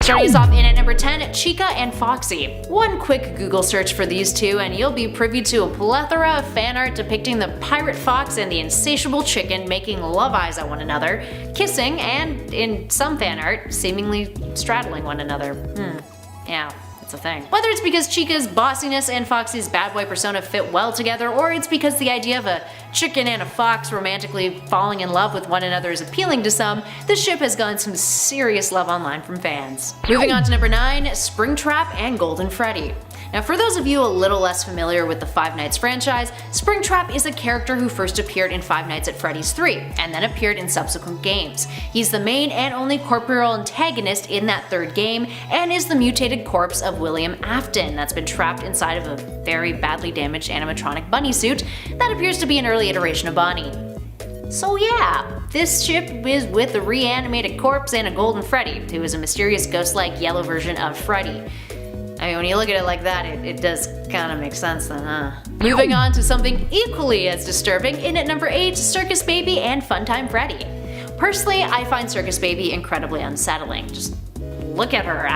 Starting us off in at number 10, Chica and Foxy. One quick Google search for these two and you'll be privy to a plethora of fan art depicting the pirate fox and the insatiable chicken making love eyes at one another, kissing, and in some fan art, seemingly straddling one another. Yeah. It's a thing. Whether it's because Chica's bossiness and Foxy's bad boy persona fit well together, or it's because the idea of a chicken and a fox romantically falling in love with one another is appealing to some, the ship has gotten some serious love online from fans. Moving on to number 9, Springtrap and Golden Freddy. Now for those of you a little less familiar with the Five Nights franchise, Springtrap is a character who first appeared in Five Nights at Freddy's 3, and then appeared in subsequent games. He's the main and only corporeal antagonist in that third game, and is the mutated corpse of William Afton that's been trapped inside of a very badly damaged animatronic bunny suit that appears to be an early iteration of Bonnie. So yeah, this ship is with a reanimated corpse and a Golden Freddy, who is a mysterious ghost-like yellow version of Freddy. I mean, when you look at it like that, it does kind of make sense then, huh? Moving on to something equally as disturbing, in at number 8, Circus Baby and Funtime Freddy. Personally, I find Circus Baby incredibly unsettling. Just look at her,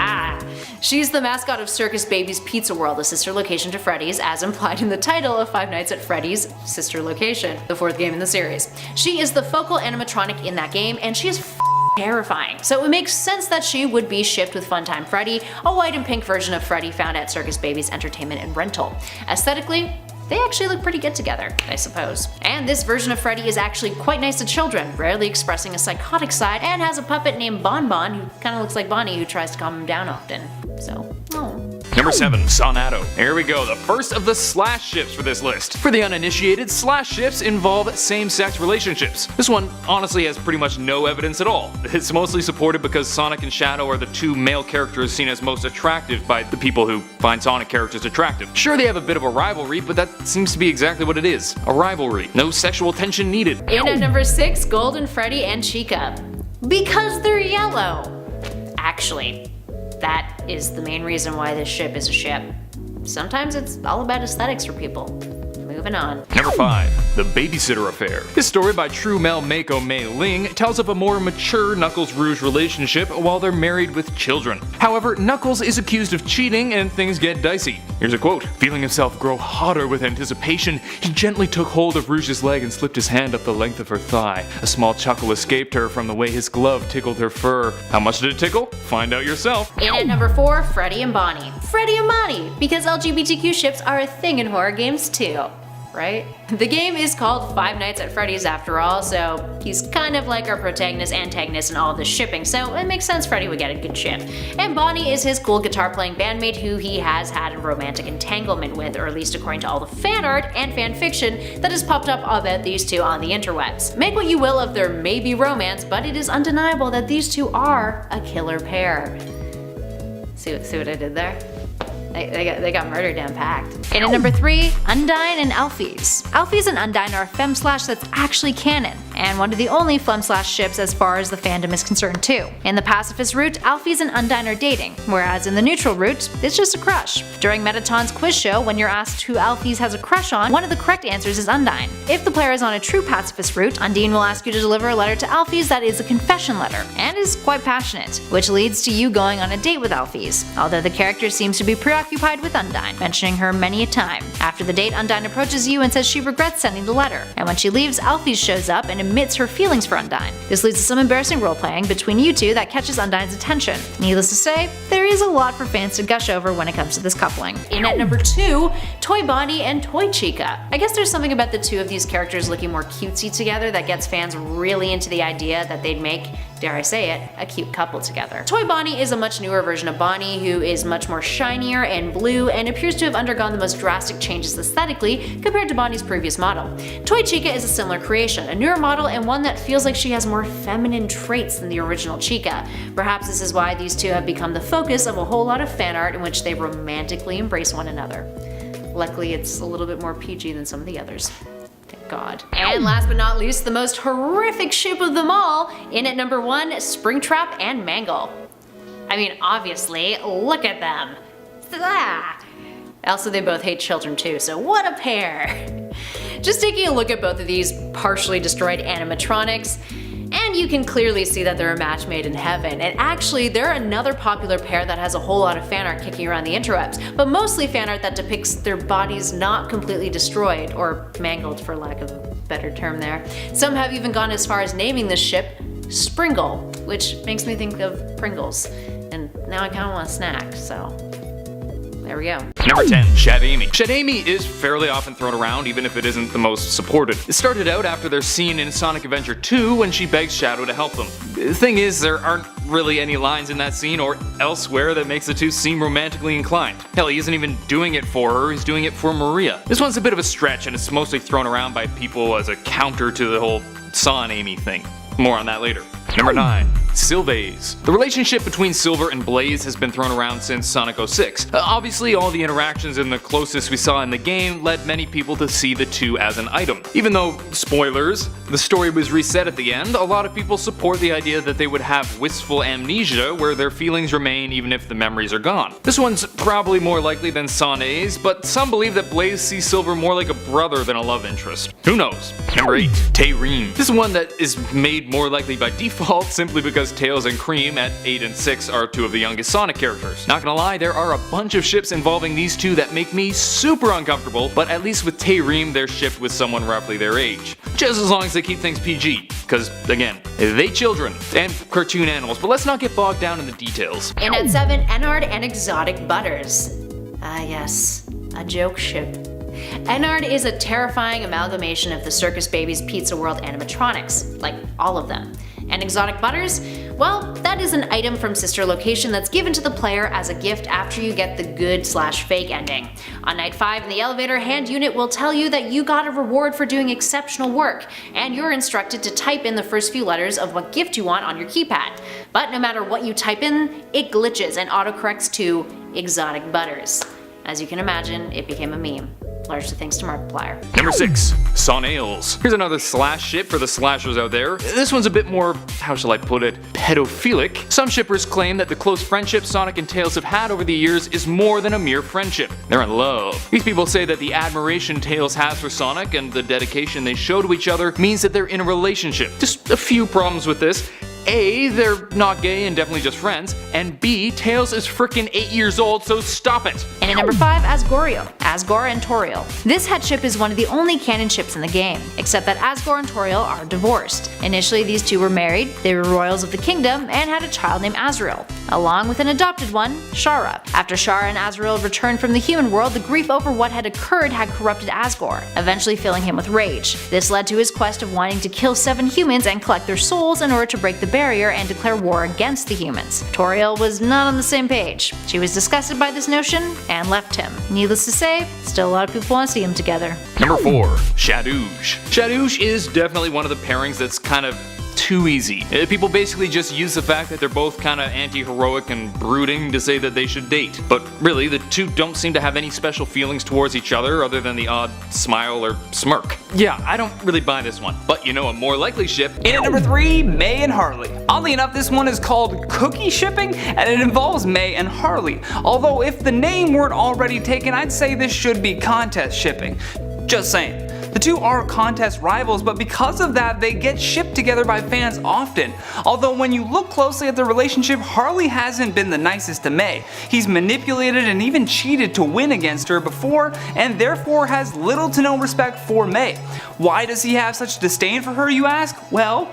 She's the mascot of Circus Baby's Pizza World, a sister location to Freddy's, as implied in the title of Five Nights at Freddy's sister location, the 4th game in the series. She is the focal animatronic in that game, and she is terrifying. So it makes sense that she would be shipped with Funtime Freddy, a white and pink version of Freddy found at Circus Baby's Entertainment and Rental. Aesthetically, they actually look pretty good together, I suppose. And this version of Freddy is actually quite nice to children, rarely expressing a psychotic side, and has a puppet named Bon Bon who kinda looks like Bonnie, who tries to calm him down often. So, Number 7, Sonato. Here we go, the first of the slash ships for this list. For the uninitiated, slash ships involve same-sex relationships. This one honestly has pretty much no evidence at all. It's mostly supported because Sonic and Shadow are the two male characters seen as most attractive by the people who find Sonic characters attractive. Sure, they have a bit of a rivalry, but that seems to be exactly what it is. A rivalry. No sexual tension needed. In at number 6, Golden Freddy and Chica. Because they're yellow. Actually, that is the main reason why this ship is a ship. Sometimes it's all about aesthetics for people. Moving on. Number 5, The Babysitter Affair. This story by True Mel Mako Mei Ling tells of a more mature Knuckles Rouge relationship while they're married with children. However, Knuckles is accused of cheating and things get dicey. Here's a quote. Feeling himself grow hotter with anticipation, he gently took hold of Rouge's leg and slipped his hand up the length of her thigh. A small chuckle escaped her from the way his glove tickled her fur. How much did it tickle? Find out yourself. In at number 4, Freddy and Bonnie. Freddy and Bonnie, because LGBTQ ships are a thing in horror games too. Right? The game is called Five Nights at Freddy's after all, so he's kind of like our protagonist antagonist in all of this shipping, so it makes sense Freddy would get a good ship. And Bonnie is his cool guitar playing bandmate who he has had a romantic entanglement with, or at least according to all the fan art and fan fiction that has popped up about these two on the interwebs. Make what you will of their maybe romance, but it is undeniable that these two are a killer pair. See what I did there? They got murdered down packed. In at number 3, Undyne and Alphys. Alphys and Undyne are a fem-slash that's actually canon, and one of the only fem-slash ships as far as the fandom is concerned too. In the pacifist route, Alphys and Undyne are dating, whereas in the neutral route, it's just a crush. During Metaton's quiz show, when you're asked who Alphys has a crush on, one of the correct answers is Undyne. If the player is on a true pacifist route, Undyne will ask you to deliver a letter to Alphys that is a confession letter, and is quite passionate, which leads to you going on a date with Alphys, although the character seems to be preoccupied with Undyne, mentioning her many a time. After the date, Undyne approaches you and says she regrets sending the letter, and when she leaves, Alphys shows up and admits her feelings for Undyne. This leads to some embarrassing role-playing between you two that catches Undyne's attention. Needless to say, there is a lot for fans to gush over when it comes to this coupling. In at number 2, Toy Bonnie and Toy Chica. I guess there's something about the two of these characters looking more cutesy together that gets fans really into the idea that they'd make, dare I say it, a cute couple together. Toy Bonnie is a much newer version of Bonnie who is much more shinier and blue and appears to have undergone the most drastic changes aesthetically compared to Bonnie's previous model. Toy Chica is a similar creation, a newer model and one that feels like she has more feminine traits than the original Chica. Perhaps this is why these two have become the focus of a whole lot of fan art in which they romantically embrace one another. Luckily, it's a little bit more PG than some of the others. Thank God. And last but not least, the most horrific ship of them all, in at number 1, Springtrap and Mangle. I mean, obviously, look at them. Also, they both hate children too, so what a pair! Just taking a look at both of these partially destroyed animatronics, and And you can clearly see that they're a match made in heaven. And actually, they're another popular pair that has a whole lot of fan art kicking around the interwebs, but mostly fan art that depicts their bodies not completely destroyed, or mangled for lack of a better term there. Some have even gone as far as naming this ship Springle, which makes me think of Pringles. And now I kinda want a snack, so there we go. Number 10. Shad Amy. Shad Amy is fairly often thrown around, even if it isn't the most supported. It started out after their scene in Sonic Adventure 2 when she begs Shadow to help them. The thing is, there aren't really any lines in that scene or elsewhere that makes the two seem romantically inclined. Hell, he isn't even doing it for her, he's doing it for Maria. This one's a bit of a stretch, and it's mostly thrown around by people as a counter to the whole Saw and Amy thing. More on that later. Number 9. Sylvaze. The relationship between Silver and Blaze has been thrown around since Sonic 06. Obviously, all the interactions and the closest we saw in the game led many people to see the two as an item. Even though, spoilers, the story was reset at the end, a lot of people support the idea that they would have wistful amnesia where their feelings remain even if the memories are gone. This one's probably more likely than Sonae's, but some believe that Blaze sees Silver more like a brother than a love interest. Who knows? Number 8. Taerim. This is one that is made more likely by default simply because Tails and Cream at 8 and 6 are two of the youngest Sonic characters. Not gonna lie, there are a bunch of ships involving these two that make me super uncomfortable, but at least with Taerim they're shipped with someone roughly their age. Just as long as they keep things PG, cause again, they children and cartoon animals, but let's not get bogged down in the details. And at 7, Ennard and Exotic Butters. Ah yes, a joke ship. Ennard is a terrifying amalgamation of the Circus Baby's Pizza World animatronics, like all of them. And Exotic Butters? Well, that is an item from Sister Location that's given to the player as a gift after you get the good/fake ending. On night 5 in the elevator, Hand Unit will tell you that you got a reward for doing exceptional work, and you're instructed to type in the first few letters of what gift you want on your keypad. But no matter what you type in, it glitches and autocorrects to Exotic Butters. As you can imagine, it became a meme. Largely thanks to Markiplier. Number 6. Sonails. Here's another slash ship for the slashers out there. This one's a bit more, how shall I put it, pedophilic. Some shippers claim that the close friendship Sonic and Tails have had over the years is more than a mere friendship. They're in love. These people say that the admiration Tails has for Sonic and the dedication they show to each other means that they're in a relationship. Just a few problems with this. A, they're not gay and definitely just friends, and B, Tails is frickin' 8 years old, so stop it! And at number 5, Asgorio. Asgore and Toriel. This head ship is one of the only canon ships in the game, except that Asgore and Toriel are divorced. Initially these two were married, they were royals of the kingdom, and had a child named Azrael, along with an adopted one, Shara. After Shara and Azrael returned from the human world, the grief over what had occurred had corrupted Asgore, eventually filling him with rage. This led to his quest of wanting to kill 7 humans and collect their souls in order to break the barrier and declare war against the humans. Toriel was not on the same page. She was disgusted by this notion and left him. Needless to say, still a lot of people want to see them together. Number 4. Shadouge. Shadouge is definitely one of the pairings that's kind of too easy. People basically just use the fact that they're both kinda anti-heroic and brooding to say that they should date. But really, the two don't seem to have any special feelings towards each other other than the odd smile or smirk. Yeah, I don't really buy this one. But you know a more likely ship. In at number 3, May and Harley. Oddly enough, this one is called Cookie Shipping, and it involves May and Harley. Although if the name weren't already taken, I'd say this should be Contest Shipping. Just saying. The two are contest rivals, but because of that, they get shipped together by fans often. Although when you look closely at their relationship, Harley hasn't been the nicest to May. He's manipulated and even cheated to win against her before, and therefore has little to no respect for May. Why does he have such disdain for her, you ask? Well,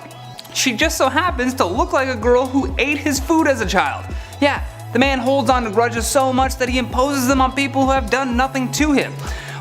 she just so happens to look like a girl who ate his food as a child. Yeah, the man holds on to grudges so much that he imposes them on people who have done nothing to him.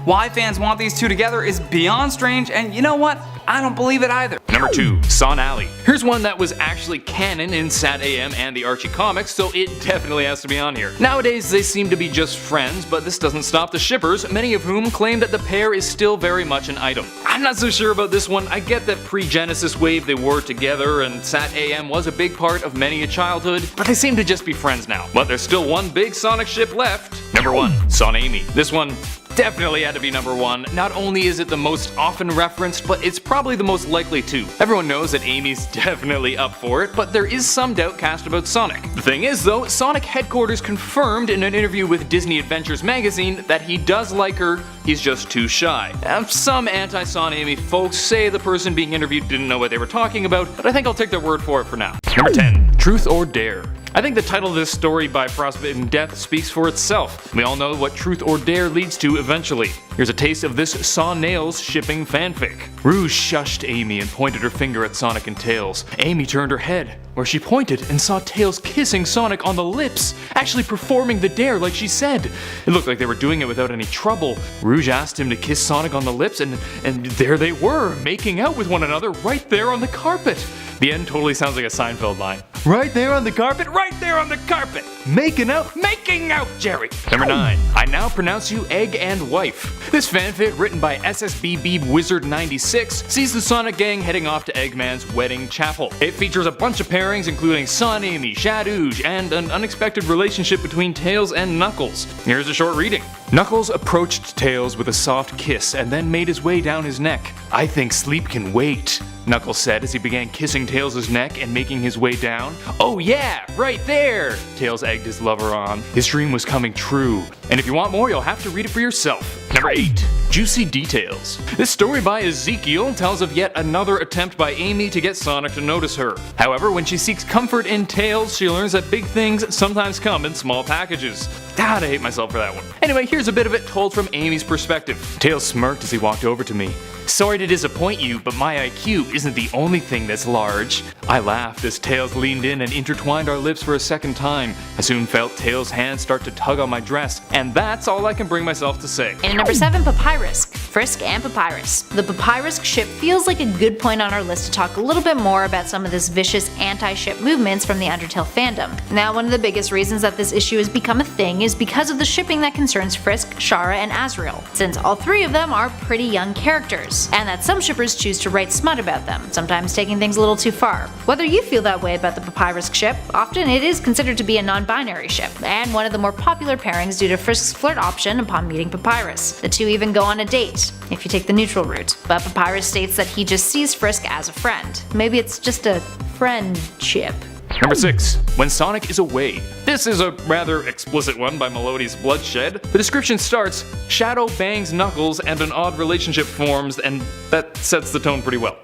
Why fans want these two together is beyond strange, and you know what? I don't believe it either. Number 2. Son Alley. Here's one that was actually canon in Sat AM and the Archie comics, so it definitely has to be on here. Nowadays they seem to be just friends, but this doesn't stop the shippers, many of whom claim that the pair is still very much an item. I'm not so sure about this one. I get that pre-Genesis wave they were together and Sat AM was a big part of many a childhood, but they seem to just be friends now. But there's still one big Sonic ship left. Number 1. Son Amy. This one, definitely had to be number 1. Not only is it the most often referenced, but it's probably the most likely to. Everyone knows that Amy's definitely up for it, but there is some doubt cast about Sonic. The thing is though, Sonic headquarters confirmed in an interview with Disney Adventures magazine that he does like her, he's just too shy. Some anti-Son Amy folks say the person being interviewed didn't know what they were talking about, but I think I'll take their word for it for now. Number 10. Truth or Dare. I think the title of this story by Frostbitten Death speaks for itself. We all know what Truth or Dare leads to eventually. Here's a taste of this Saw Nails shipping fanfic. Rouge shushed Amy and pointed her finger at Sonic and Tails. Amy turned her head, where she pointed and saw Tails kissing Sonic on the lips, actually performing the dare like she said. It looked like they were doing it without any trouble. Rouge asked him to kiss Sonic on the lips, and there they were, making out with one another right there on the carpet. The end totally sounds like a Seinfeld line. Right there on the carpet, right there on the carpet! Making out, Jerry! Number 9. I now pronounce you egg and wife. This fanfic, written by SSBB Wizard 96, sees the Sonic gang heading off to Eggman's wedding chapel. It features a bunch of pairings including Son Amy, Shadooge, and an unexpected relationship between Tails and Knuckles. Here's a short reading. Knuckles approached Tails with a soft kiss and then made his way down his neck. I think sleep can wait, Knuckles said as he began kissing Tails' neck and making his way down. Oh yeah, right there! Tails egged his lover on. His dream was coming true. And if you want more, you'll have to read it for yourself. Number 8. Juicy Details. This story by Ezekiel tells of yet another attempt by Amy to get Sonic to notice her. However, when she seeks comfort in Tails, she learns that big things sometimes come in small packages. God, I hate myself for that one. Anyway, here's a bit of it told from Amy's perspective. Tails smirked as he walked over to me. Sorry to disappoint you, but my IQ isn't the only thing that's large. I laughed as Tails leaned in and intertwined our lips for a second time. I soon felt Tails' hands start to tug on my dress, and that's all I can bring myself to say. And at number 7, Papyrus. Frisk and Papyrus. The Papyrus ship feels like a good point on our list to talk a little bit more about some of this vicious anti-ship movements from the Undertale fandom. Now, one of the biggest reasons that this issue has become a thing is because of the shipping that concerns Frisk, Shara, and Azrael, since all 3 of them are pretty young characters, and that some shippers choose to write smut about them, sometimes taking things a little too far. Whether you feel that way about the Papyrus ship, often it is considered to be a non-binary ship, and one of the more popular pairings due to Frisk's flirt option upon meeting Papyrus. The two even go on a date, if you take the neutral route, but Papyrus states that he just sees Frisk as a friend. Maybe it's just a friendship. Number 6. When Sonic is away. This is a rather explicit one by Melodious Bloodshed. The description starts, Shadow bangs Knuckles and an odd relationship forms, and that sets the tone pretty well.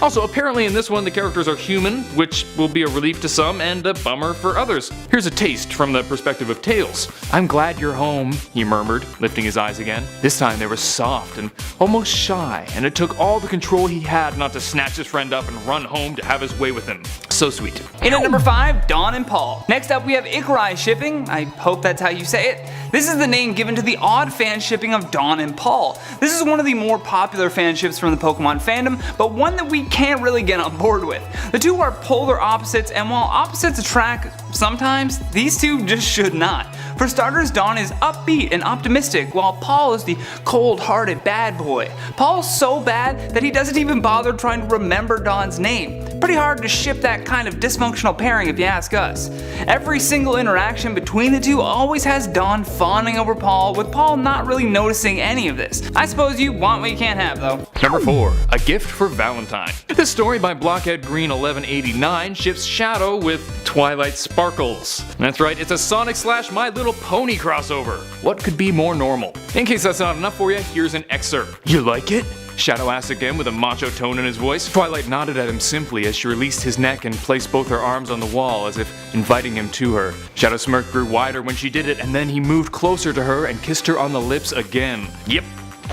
Also, apparently in this one the characters are human, which will be a relief to some and a bummer for others. Here's a taste from the perspective of Tails. I'm glad you're home, he murmured, lifting his eyes again. This time they were soft and almost shy, and it took all the control he had not to snatch his friend up and run home to have his way with him. So sweet. In at number 5, Dawn and Paul. Next up we have Ikarai shipping, I hope that's how you say it. This is the name given to the odd fan shipping of Dawn and Paul. This is one of the more popular fan ships from the Pokemon fandom, but one that we can't really get on board with. The two are polar opposites, and while opposites attract sometimes, these two just should not. For starters, Dawn is upbeat and optimistic, while Paul is the cold-hearted bad boy. Paul's so bad that he doesn't even bother trying to remember Dawn's name. Pretty hard to ship that kind of dysfunctional pairing if you ask us. Every single interaction between the two always has Dawn fawning over Paul, with Paul not really noticing any of this. I suppose you want what you can't have though. Number 4. A Gift for Valentine. This story by Blockhead Green 1189 ships Shadow with Twilight Sparkles. That's right, it's a Sonic / My Little Pony crossover. What could be more normal? In case that's not enough for you, here's an excerpt. You like it? Shadow asked again with a macho tone in his voice. Twilight nodded at him simply as she released his neck and placed both her arms on the wall as if inviting him to her. Shadow's smirk grew wider when she did it, and then he moved closer to her and kissed her on the lips again. Yep.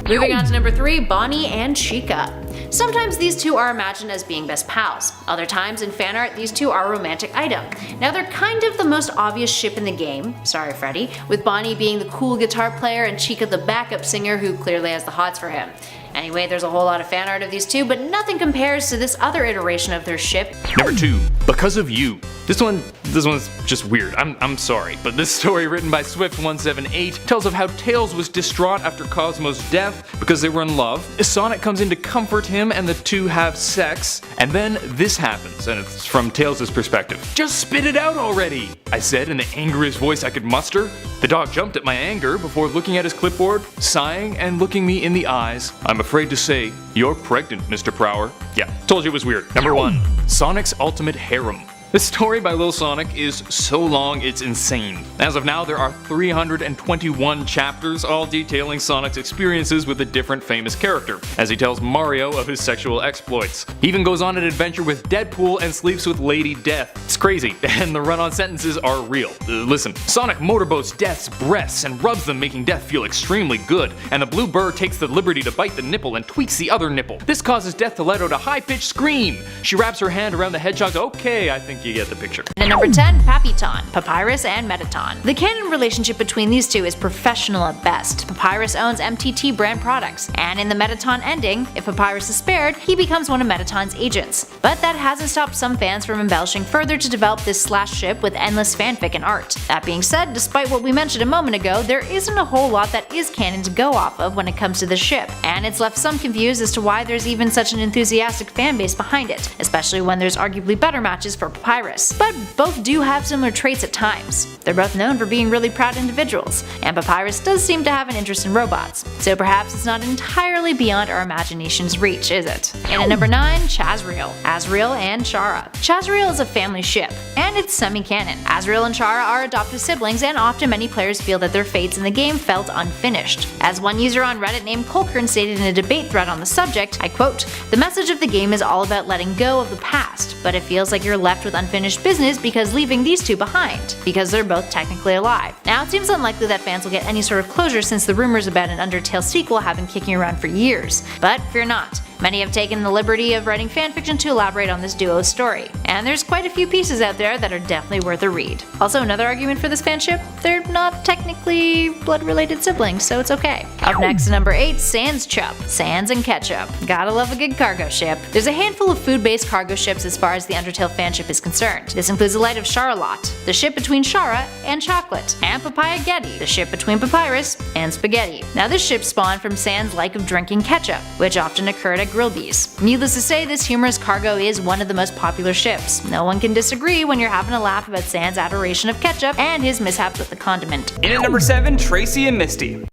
Moving on to number 3, Bonnie and Chica. Sometimes these two are imagined as being best pals. Other times in fan art, these two are a romantic item. Now they're kind of the most obvious ship in the game, sorry Freddy, with Bonnie being the cool guitar player and Chica the backup singer who clearly has the hots for him. Anyway, there's a whole lot of fan art of these two, but nothing compares to this other iteration of their ship. Number 2, Because of You. This one's just weird. I'm sorry, but this story written by Swift178 tells of how Tails was distraught after Cosmo's death because they were in love. Sonic comes in to comfort him and the two have sex, and then this happens, and it's from Tails' perspective. "Just spit it out already," I said in the angriest voice I could muster. The dog jumped at my anger before looking at his clipboard, sighing and looking me in the eyes. "I'm afraid to say, you're pregnant, Mr. Prower." Yeah, told you it was weird. Number 1, Sonic's Ultimate Harem. The story by Lil Sonic is so long it's insane. As of now, there are 321 chapters, all detailing Sonic's experiences with a different famous character, as he tells Mario of his sexual exploits. He even goes on an adventure with Deadpool and sleeps with Lady Death. It's crazy, and the run-on sentences are real. Listen, Sonic motorboats Death's breasts and rubs them, making Death feel extremely good, and the blue bird takes the liberty to bite the nipple and tweaks the other nipple. This causes Death to let out a high-pitched scream. She wraps her hand around the hedgehog's "Okay, I think you get the picture." And number 10, Papiton, Papyrus and Metaton. The canon relationship between these two is professional at best. Papyrus owns MTT brand products, and in the Metaton ending, if Papyrus is spared, he becomes one of Metaton's agents. But that hasn't stopped some fans from embellishing further to develop this slash ship with endless fanfic and art. That being said, despite what we mentioned a moment ago, there isn't a whole lot that is canon to go off of when it comes to the ship, and it's left some confused as to why there's even such an enthusiastic fanbase behind it, especially when there's arguably better matches for Papyrus. But both do have similar traits at times. They're both known for being really proud individuals, and Papyrus does seem to have an interest in robots, so perhaps it's not entirely beyond our imagination's reach, is it? And at number 9, Chazriel, Azriel and Chara. Chazriel is a family ship, and it's semi-canon. Azriel and Chara are adoptive siblings, and often many players feel that their fates in the game felt unfinished. As one user on Reddit named Colkern stated in a debate thread on the subject, I quote, "The message of the game is all about letting go of the past, but it feels like you're left with unfinished business because leaving these two behind, because they're both technically alive." Now, it seems unlikely that fans will get any sort of closure since the rumors about an Undertale sequel have been kicking around for years, but fear not. Many have taken the liberty of writing fanfiction to elaborate on this duo's story, and there's quite a few pieces out there that are definitely worth a read. Also, another argument for this fanship, they're not technically blood-related siblings, so it's okay. Up next, number 8, Sans Chup, Sans and Ketchup. Gotta love a good cargo ship. There's a handful of food-based cargo ships as far as the Undertale fanship is concerned. This includes the Light of Charlotte, the ship between Chara and Chocolate, and Papaya Getty, the ship between Papyrus and Spaghetti. Now, this ship spawned from Sans' like of drinking ketchup, which often occurred at Grillby's. Needless to say, this humorous cargo is one of the most popular ships. No one can disagree when you're having a laugh about Sans' adoration of ketchup and his mishaps with the condiment. In at number 7, Tracy and Misty.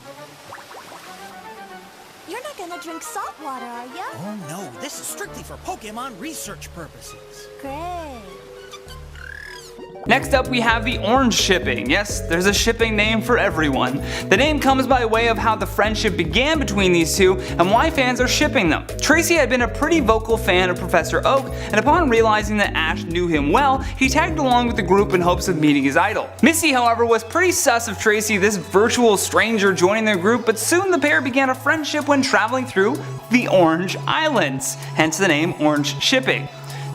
You're not gonna drink salt water, are ya? Oh no, this is strictly for Pokemon research purposes. Great. Next up we have the Orange Shipping. Yes, there's a shipping name for everyone. The name comes by way of how the friendship began between these two and why fans are shipping them. Tracy had been a pretty vocal fan of Professor Oak, and upon realizing that Ash knew him well, he tagged along with the group in hopes of meeting his idol. Misty, however, was pretty sus of Tracy, this virtual stranger joining their group, but soon the pair began a friendship when traveling through the Orange Islands, hence the name Orange Shipping.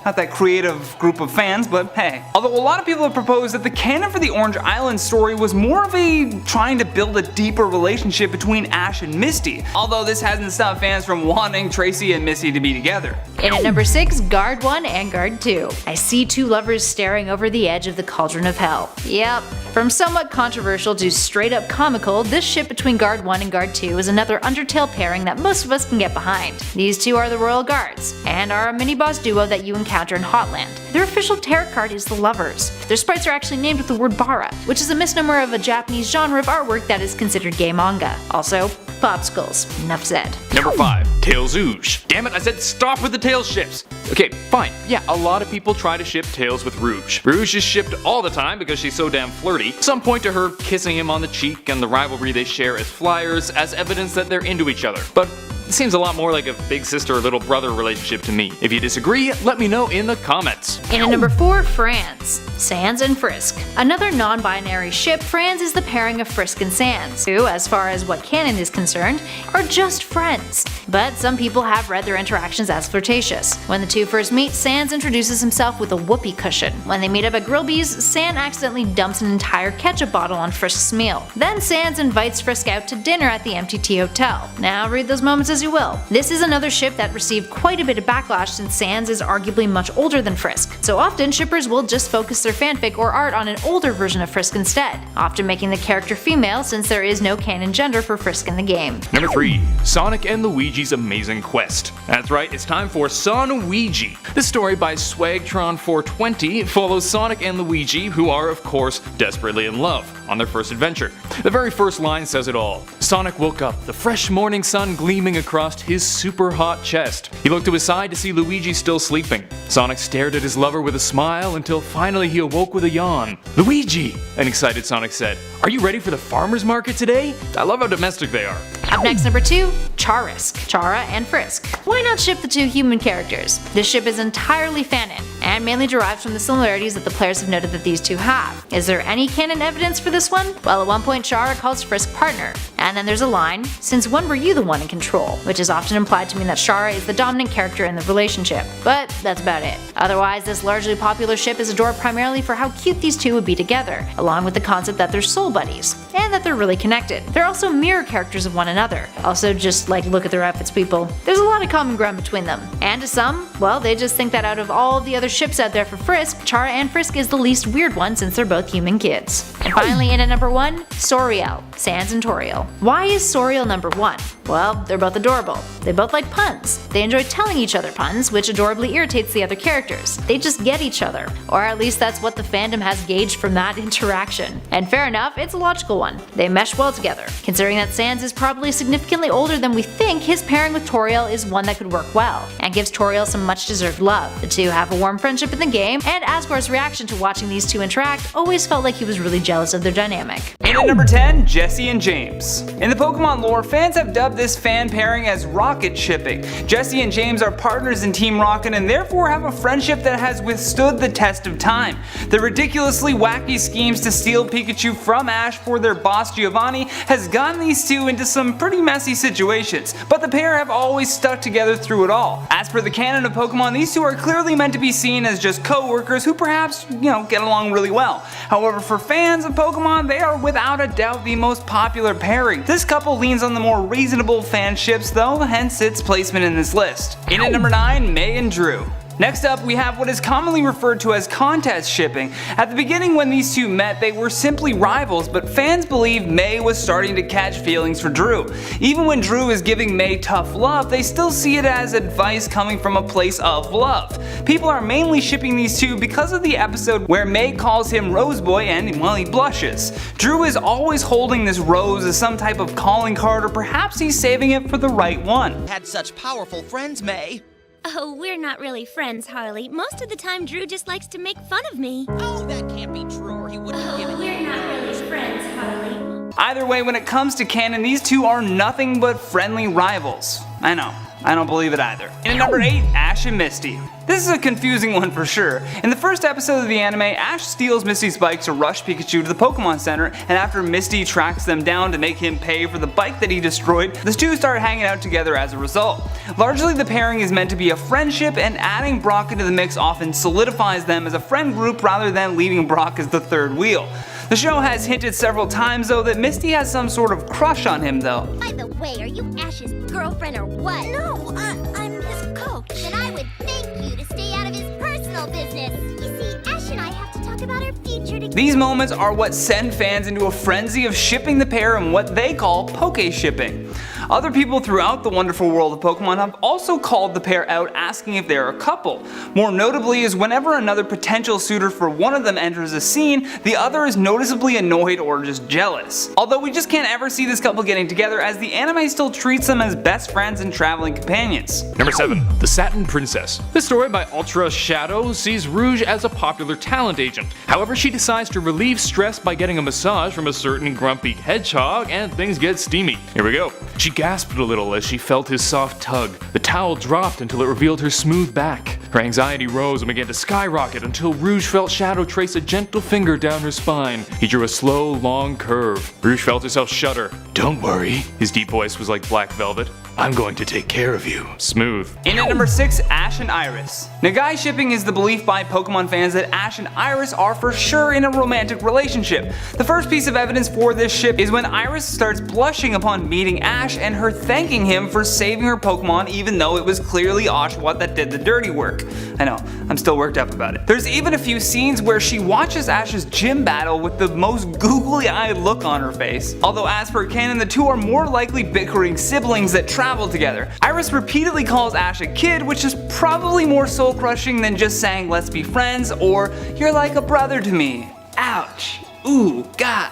Not that creative group of fans, but hey. Although a lot of people have proposed that the canon for the Orange Island story was more of a trying to build a deeper relationship between Ash and Misty, although this hasn't stopped fans from wanting Tracy and Misty to be together. In at number 6, Guard 1 and Guard 2. I see two lovers staring over the edge of the cauldron of hell. Yep. From somewhat controversial to straight up comical, this ship between Guard 1 and Guard 2 is another Undertale pairing that most of us can get behind. These two are the Royal Guards, and are a mini-boss duo that you encounter in Hotland. Their official tarot card is the Lovers. Their sprites are actually named with the word bara, which is a misnomer of a Japanese genre of artwork that is considered gay manga. Also, popsicles. Enough said. Number 5, Tails Rouge. Damn it, I said stop with the Tails ships. Okay, fine. Yeah, a lot of people try to ship Tails with Rouge. Rouge is shipped all the time because she's so damn flirty. Some point to her kissing him on the cheek and the rivalry they share as flyers as evidence that they're into each other. But it seems a lot more like a big sister or little brother relationship to me. If you disagree, let me know in the comments. In at number 4, Franz, Sans and Frisk. Another non-binary ship, Franz is the pairing of Frisk and Sans, who, as far as what canon is concerned, are just friends. But some people have read their interactions as flirtatious. When the two first meet, Sans introduces himself with a whoopee cushion. When they meet up at Grillby's, Sans accidentally dumps an entire ketchup bottle on Frisk's meal. Then Sans invites Frisk out to dinner at the MTT Hotel. Now read those moments as as you will. This is another ship that received quite a bit of backlash since Sans is arguably much older than Frisk, so often shippers will just focus their fanfic or art on an older version of Frisk instead, often making the character female since there is no canon gender for Frisk in the game. Number 3. Sonic and Luigi's Amazing Quest. That's right, it's time for Son-Ouija. This story by Swagtron420 follows Sonic and Luigi, who are of course desperately in love, on their first adventure. The very first line says it all. Sonic woke up, the fresh morning sun gleaming across his super hot chest. He looked to his side to see Luigi still sleeping. Sonic stared at his lover with a smile until finally he awoke with a yawn. "Luigi!" an excited Sonic said. "Are you ready for the farmer's market today? I love how domestic they are." Up next, number 2, Charisk, Chara and Frisk. Why not ship the two human characters? This ship is entirely fanon, and mainly derives from the similarities that the players have noted that these two have. Is there any canon evidence for this one? Well, at one point Chara calls Frisk partner, and then there's a line, "Since when were you the one in control?" which is often implied to mean that Chara is the dominant character in the relationship, but that's about it. Otherwise, this largely popular ship is adored primarily for how cute these two would be together, along with the concept that they're soul buddies, and that they're really connected. They're also mirror characters of one another. Also, just like look at their outfits, people. There's a lot of common ground between them. And to some, well, they just think that out of all the other ships out there for Frisk, Chara and Frisk is the least weird one since they're both human kids. And finally, in at number 1, Soriel, Sans and Toriel. Why is Soriel number 1? Well, they're both adorable. They both like puns. They enjoy telling each other puns, which adorably irritates the other characters. They just get each other. Or at least that's what the fandom has gauged from that interaction. And fair enough, it's a logical one. They mesh well together. Considering that Sans is probably significantly older than we think, his pairing with Toriel is one that could work well, and gives Toriel some much deserved love. The two have a warm friendship in the game, and Asgore's reaction to watching these two interact always felt like he was really jealous of their dynamic. And at number 10, Jessie and James. In the Pokemon lore, fans have dubbed this fan pairing as rocket shipping. Jessie and James are partners in Team Rocket and therefore have a friendship that has withstood the test of time. The ridiculously wacky schemes to steal Pikachu from Ash for their boss Giovanni has gotten these two into some pretty messy situations, but the pair have always stuck together through it all. As per the canon of Pokemon, these two are clearly meant to be seen as just co-workers who perhaps, get along really well. However, for fans of Pokemon, they are without a doubt the most popular pairing. This couple leans on the more reasonable fanships though, hence its placement in this list. In at number 9, May and Drew. Next up, we have what is commonly referred to as contest shipping. At the beginning when these two met, they were simply rivals, but fans believe May was starting to catch feelings for Drew. Even when Drew is giving May tough love, they still see it as advice coming from a place of love. People are mainly shipping these two because of the episode where May calls him Roseboy and, well, he blushes. Drew is always holding this rose as some type of calling card, or perhaps he's saving it for the right one. Had such powerful friends, May. Oh, we're not really friends, Harley. Most of the time, Drew just likes to make fun of me. Oh, that can't be true, or he wouldn't have given We're not really friends, Harley. Either way, when it comes to canon, these two are nothing but friendly rivals. I know. I don't believe it either. In at number 8, Ash and Misty. This is a confusing one for sure. In the first episode of the anime, Ash steals Misty's bike to rush Pikachu to the Pokemon Center, and after Misty tracks them down to make him pay for the bike that he destroyed, the two start hanging out together as a result. Largely the pairing is meant to be a friendship, and adding Brock into the mix often solidifies them as a friend group rather than leaving Brock as the third wheel. The show has hinted several times though that Misty has some sort of crush on him though. By the way, are you Ash's girlfriend or what? No, I'm his coach. Then I would thank you to stay out of his personal business. You see, Ash and I have to talk about our future together. These moments are what send fans into a frenzy of shipping the pair in what they call poke shipping. Other people throughout the wonderful world of Pokemon have also called the pair out, asking if they're a couple. More notably is whenever another potential suitor for one of them enters a scene, the other is noticeably annoyed or just jealous. Although we just can't ever see this couple getting together, as the anime still treats them as best friends and traveling companions. Number 7. The Satin Princess. This story by Ultra Shadow sees Rouge as a popular talent agent. However, she decides to relieve stress by getting a massage from a certain grumpy hedgehog, and things get steamy. Here we go. She gasped a little as she felt his soft tug. The towel dropped until it revealed her smooth back. Her anxiety rose and began to skyrocket until Rouge felt Shadow trace a gentle finger down her spine. He drew a slow, long curve. Rouge felt herself shudder. "Don't worry." His deep voice was like black velvet. I'm going to take care of you. Smooth. In at number 6, Ash and Iris. Nagai shipping is the belief by Pokemon fans that Ash and Iris are for sure in a romantic relationship. The first piece of evidence for this ship is when Iris starts blushing upon meeting Ash and her thanking him for saving her Pokemon even though it was clearly Oshawott that did the dirty work. I know, I'm still worked up about it. There's even a few scenes where she watches Ash's gym battle with the most googly-eyed look on her face. Although as per canon, the two are more likely bickering siblings that travel together. Iris repeatedly calls Ash a kid, which is probably more soul-crushing than just saying let's be friends or you're like a brother to me. Ouch. Ooh, God.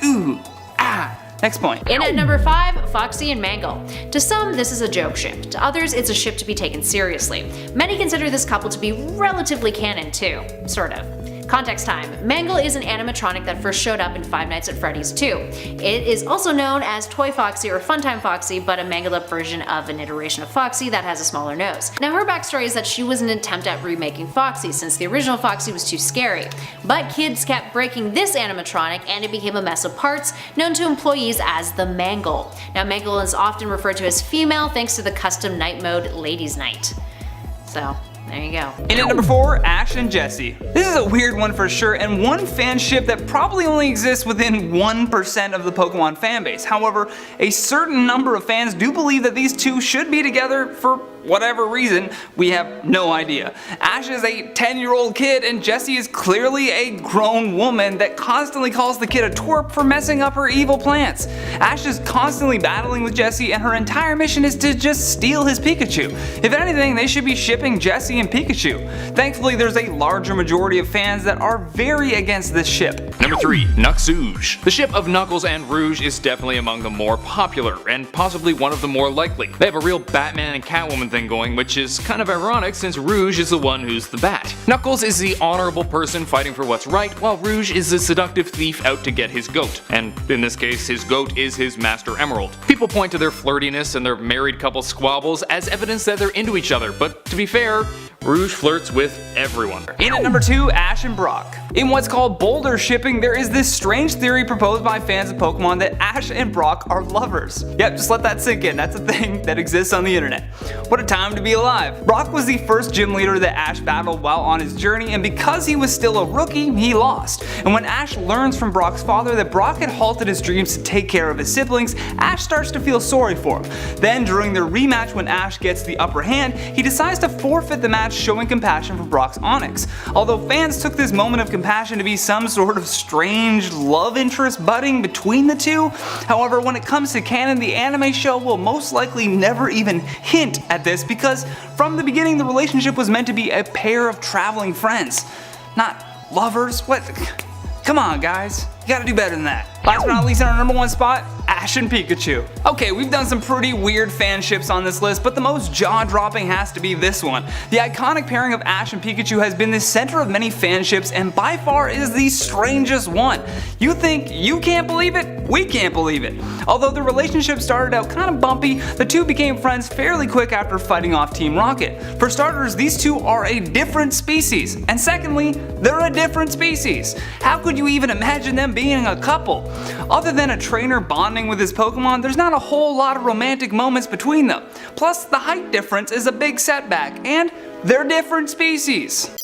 Ooh, ah. Next point. In at number 5, Foxy and Mangle. To some, this is a joke ship. To others, it's a ship to be taken seriously. Many consider this couple to be relatively canon too. Sort of. Context time. Mangle is an animatronic that first showed up in Five Nights at Freddy's 2. It is also known as Toy Foxy or Funtime Foxy, but a mangled up version of an iteration of Foxy that has a smaller nose. Now her backstory is that she was an attempt at remaking Foxy since the original Foxy was too scary. But kids kept breaking this animatronic and it became a mess of parts known to employees as the Mangle. Now Mangle is often referred to as female thanks to the custom night mode Ladies Night. So there you go. In at number 4, Ash and Jessie. This is a weird one for sure, and one fanship that probably only exists within 1% of the Pokemon fanbase. However, a certain number of fans do believe that these two should be together for whatever reason, we have no idea. Ash is a 10-year-old kid and Jessie is clearly a grown woman that constantly calls the kid a twerp for messing up her evil plans. Ash is constantly battling with Jessie and her entire mission is to just steal his Pikachu. If anything, they should be shipping Jessie and Pikachu. Thankfully, there's a larger majority of fans that are very against this ship. Number 3, Knuckzooge. The ship of Knuckles and Rouge is definitely among the more popular, and possibly one of the more likely. They have a real Batman and Catwoman thing going, which is kind of ironic since Rouge is the one who's the bat. Knuckles is the honorable person fighting for what's right, while Rouge is the seductive thief out to get his goat. And in this case, his goat is his Master Emerald. People point to their flirtiness and their married couple squabbles as evidence that they're into each other, but to be fair, Rouge flirts with everyone. In at number 2, Ash and Brock. In what's called Boulder shipping, there is this strange theory proposed by fans of Pokemon that Ash and Brock are lovers. Yep, just let that sink in, that's a thing that exists on the internet. What a time to be alive. Brock was the first gym leader that Ash battled while on his journey, and because he was still a rookie, he lost. And when Ash learns from Brock's father that Brock had halted his dreams to take care of his siblings, Ash starts to feel sorry for him. Then during their rematch when Ash gets the upper hand, he decides to forfeit the match showing compassion for Brock's Onyx. Although fans took this moment of compassion to be some sort of strange love interest budding between the two, however when it comes to canon, the anime show will most likely never even hint at this because from the beginning the relationship was meant to be a pair of traveling friends, not lovers. What? Come on guys, you gotta do better than that. Last but not least, in our number 1 spot, Ash and Pikachu. Okay, we've done some pretty weird fanships on this list, but the most jaw-dropping has to be this one. The iconic pairing of Ash and Pikachu has been the center of many fanships and by far is the strangest one. You think you can't believe it? We can't believe it. Although the relationship started out kind of bumpy, the two became friends fairly quick after fighting off Team Rocket. For starters, these two are a different species, and secondly, they're a different species. How could you even imagine them being a couple? Other than a trainer bonding with his Pokemon, there's not a whole lot of romantic moments between them. Plus, the height difference is a big setback, and they're different species.